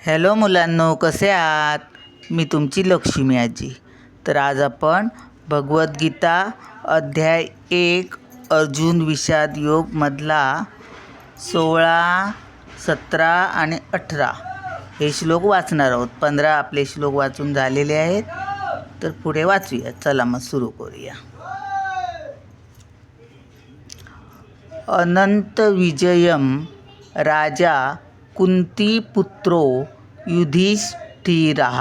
Hello मुलांनो, कसे आहात? मी तुमची लक्ष्मी आजी. तर आज आपण भगवद्गीता अध्याय 1 अर्जुन विषाद योग मधला 16, 17 आणि 18 हे श्लोक वाचणार आहोत. 15 आपले श्लोक वाचून झालेले आहेत, तर पुढे वाचूया. चला मग सुरू करूया. अनंत विजयम राजा कुंतीपुत्रो युधिष्ठिरः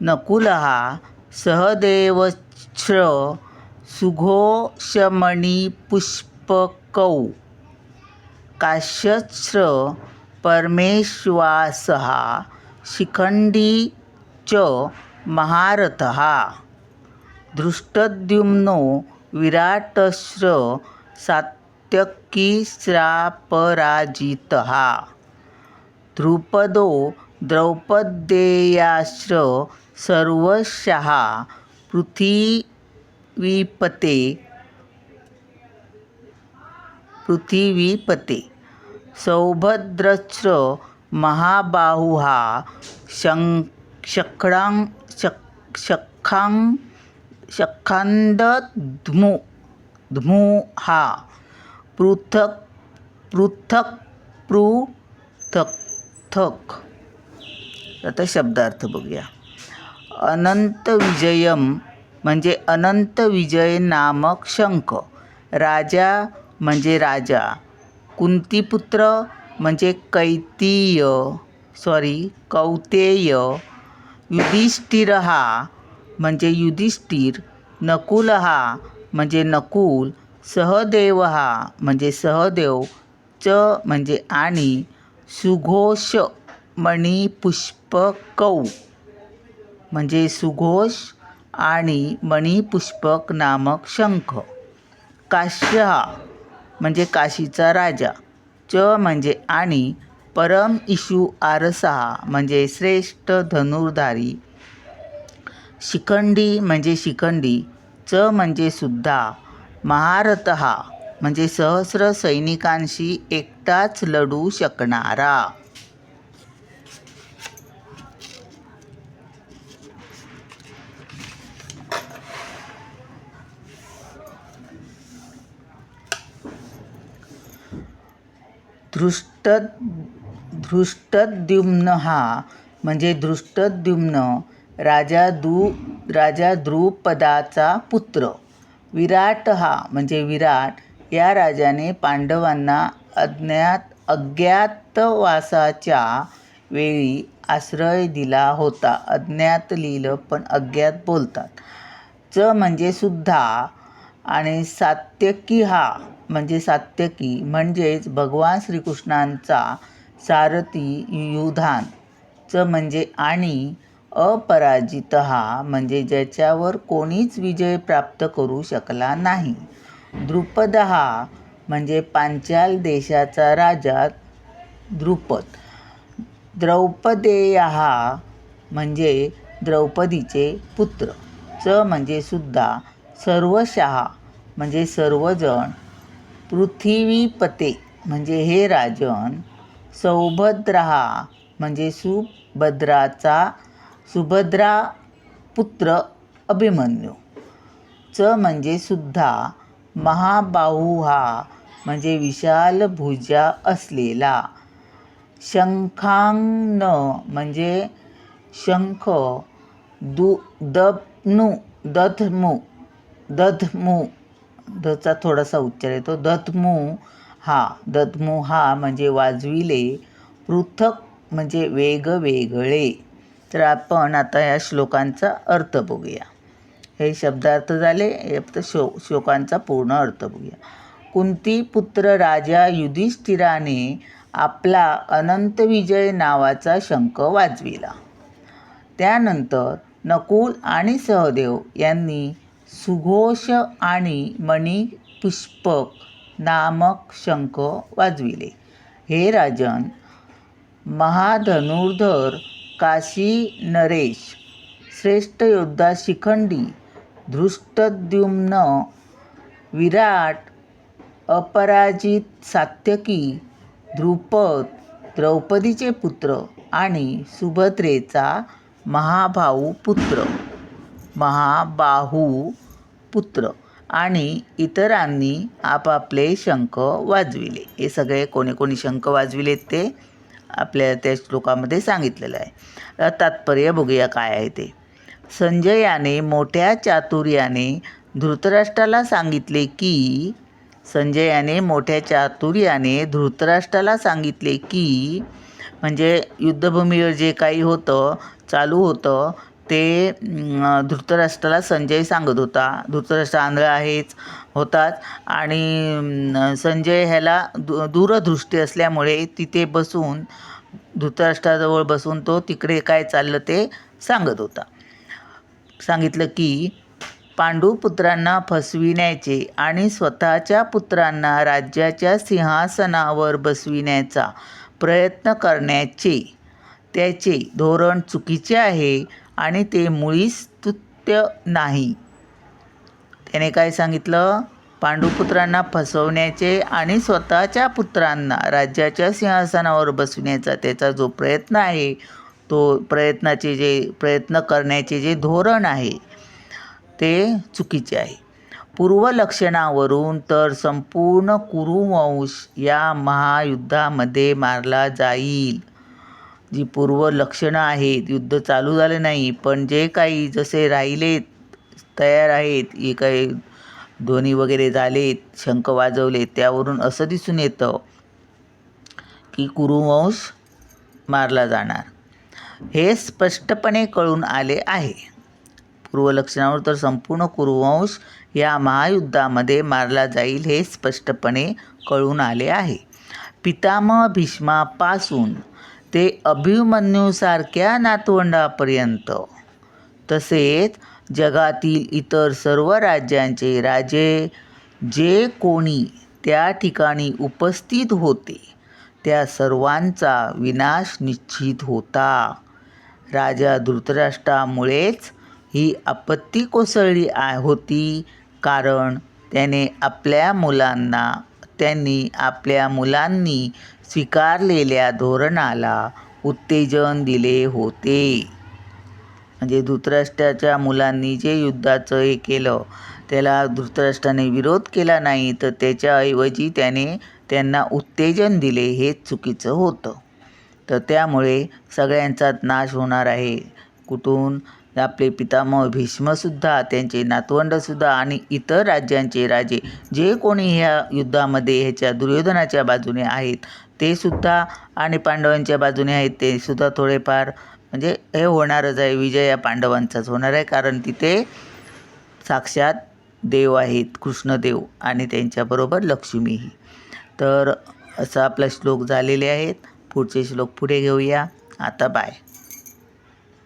नकुलः सहदेवश्च सुघोषमणिपुष्पकौ काश्यश्च परमेश्वासः शिखण्डी च महारथः धृष्टद्युम्नो विराटश्च सात्यकीश्चापराजितः द्रुपदो द्रौपदेयाश्च सर्वशः पृथिवीपते सौभद्रश्च महाबाहुः शखान्दद्मुः पृथक्. आता शब्दार्थ बघूया. अनंत विजयम म्हणजे अनंत विजय नामक शंख. राजा म्हणजे राजा. कुंतीपुत्र म्हणजे कौतेय. युधिष्ठिरः म्हणजे युधिष्ठिर. नकुलः म्हणजे नकुल. सहदेवः म्हणजे सहदेव. च म्हणजे आणि. सुघोष मणिपुष्पकौ म्हणजे सुघोष आणि मणिपुष्पक नामक शंख. काश्य म्हणजे काशीचा राजा. च म्हणजे आणि. परम इषु आरसः म्हणजे श्रेष्ठ धनुर्धारी. शिखंडी म्हणजे शिखंडी. च म्हणजे सुद्धा. महारथः म्हणजे सहस्र सैनिकांशी एकटाच लढू शकणारा. धृष्टद्युम्नः म्हणजे धृष्टद्युम्न राजा द्रुपदाचा पुत्र. विराटः म्हणजे विराट. या राजाने पांडवांना अज्ञातवासाच्या वेळी आश्रय दिला होता. अज्ञात लिहिलं पण अज्ञात बोलतात. च म्हणजे सुद्धा. आणि सात्यकी म्हणजे सात्यकी म्हणजेच भगवान श्रीकृष्णांचा सारथी युधान. च म्हणजे आणि. अपराजितः म्हणजे ज्याच्यावर कोणीच विजय प्राप्त करू शकला नाही. द्रुपदः म्हणजे पांचाल देशाचा राजा द्रुपद. द्रौपदेयः म्हणजे द्रौपदीचे पुत्र. च म्हणजे सुद्धा. सर्वशः म्हणजे सर्वजण. पृथिवीपते म्हणजे हे राजन. सौभद्रः म्हणजे सुभद्रा पुत्र अभिमन्यू. च म्हणजे सुद्धा. महाबाहुः म्हणजे विशाल भुजा असलेला. शंखांन म्हणजे शंख. दध्मू धचा थोडासा उच्चार येतो. दध्मू हा म्हणजे वाजविले. पृथक म्हणजे वेगवेगळे. तर आपण आता या श्लोकांचा अर्थ बघूया. हे शब्दार्थ झाले. आता श्लोकांचा पूर्ण अर्थ बघूया. कुंतीपुत्र राजा युधिष्ठिराने आपला अनंत विजय नावाचा शंख वाजविला. त्यानंतर नकुल आणि सहदेव यांनी सुघोष आणि मणिपुष्पक नामक शंख वाजविले. हे राजन, महाधनुर्धर काशी नरेश, श्रेष्ठ योद्धा शिखंडी, धृष्टद्युम्न, विराट, अपराजित सात्यकी, द्रुपद, द्रौपदीचे पुत्र आणि सुभद्रेचा महाबाहू पुत्र आणि इतरांनी आपापले शंख वाजविले. हे सगळे कोणी कोणी शंख वाजविलेत ते आपल्या त्या श्लोकामध्ये सांगितलेलं आहे. तात्पर्य बघूया काय आहे ते. संजयाने मोठ्या चातुर्याने धृतराष्ट्राला सांगितले की म्हणजे युद्धभूमीवर जे काही चालू होतं ते धृतराष्ट्राला संजय सांगत होता. धृतराष्ट्र आंधळा होताच आणि संजय ह्याला दूरदृष्टी असल्यामुळे तिथे बसून धृतराष्ट्राजवळ बसून तो तिकडे काय चाललं ते सांगत होता. सांगितलं की पांडुपुत्रांना फसविण्याचे आणि स्वतःच्या पुत्रांना राज्याच्या सिंहासनावर बसविण्याचा प्रयत्न करण्याचे त्याचे धोरण चुकीचे आहे आणि ते मुळीच स्तुत्य नाही. त्याने काय सांगितलं? पांडुपुत्रांना फसवण्याचे आणि स्वतःच्या पुत्रांना राज्याच्या सिंहासनावर बसविण्याचा त्याचा जो प्रयत्न आहे, तो प्रयत्न करण्याचे जे धोरण आहे ते चुकीचे आहे. पूर्वलक्षणावरून तर संपूर्ण कुरुवंश या महायुद्धामध्ये मारला जाईल. जी पूर्वलक्षणं आहेत, युद्ध चालू झालं नाही पण जे काही जसे राहिलेत तयार आहेत, हे काही ध्वनी वगैरे झालेत, शंख वाजवलेत, त्यावरून असं दिसून येतं की कुरुवंश मारला जाणार हे स्पष्टपणे कळून आले आहे. पूर्वलक्षणावर तर संपूर्ण कुरुवंश या महायुद्धामध्ये मारला जाईल हे स्पष्टपणे कळून आले आहे. पितामह भीष्मापासून ते अभिमन्यूसारख्या नातवंडापर्यंत तसेच जगातील इतर सर्व राज्यांचे राजे जे कोणी त्या ठिकाणी उपस्थित होते त्या सर्वांचा विनाश निश्चित होता. राजा धृतराष्ट्रामुळेच ही आपत्ती कोसळली होती, कारण त्यांनी आपल्या मुलांनी स्वीकारलेल्या धोरणाला उत्तेजन दिले होते. म्हणजे धृतराष्ट्राच्या मुलांनी जे युद्धाचं हे केलं त्याला धृतराष्ट्राने विरोध केला नाही, तर त्याच्याऐवजी त्याने त्यांना उत्तेजन दिले, हे चुकीचं होतं. तर त्यामुळे सगळ्यांचाच नाश होणार आहे. कुठून? आपले पितामह भीष्मसुद्धा, त्यांचे नातवंडसुद्धा आणि इतर राज्यांचे राजे जे कोणी ह्या युद्धामध्ये ह्याच्या दुर्योधनाच्या बाजूने आहेत ते सुद्धा आणि पांडवांच्या बाजूने आहेत ते सुद्धा थोडेफार म्हणजे हे होणारच आहे. विजय या पांडवांचाच होणार आहे, कारण तिथे साक्षात देव आहेत, कृष्णदेव आणि त्यांच्याबरोबर लक्ष्मीही. तर असं आपला श्लोक झालेले आहेत. पुढचे श्लोक पुढे घेऊया. आता बाय.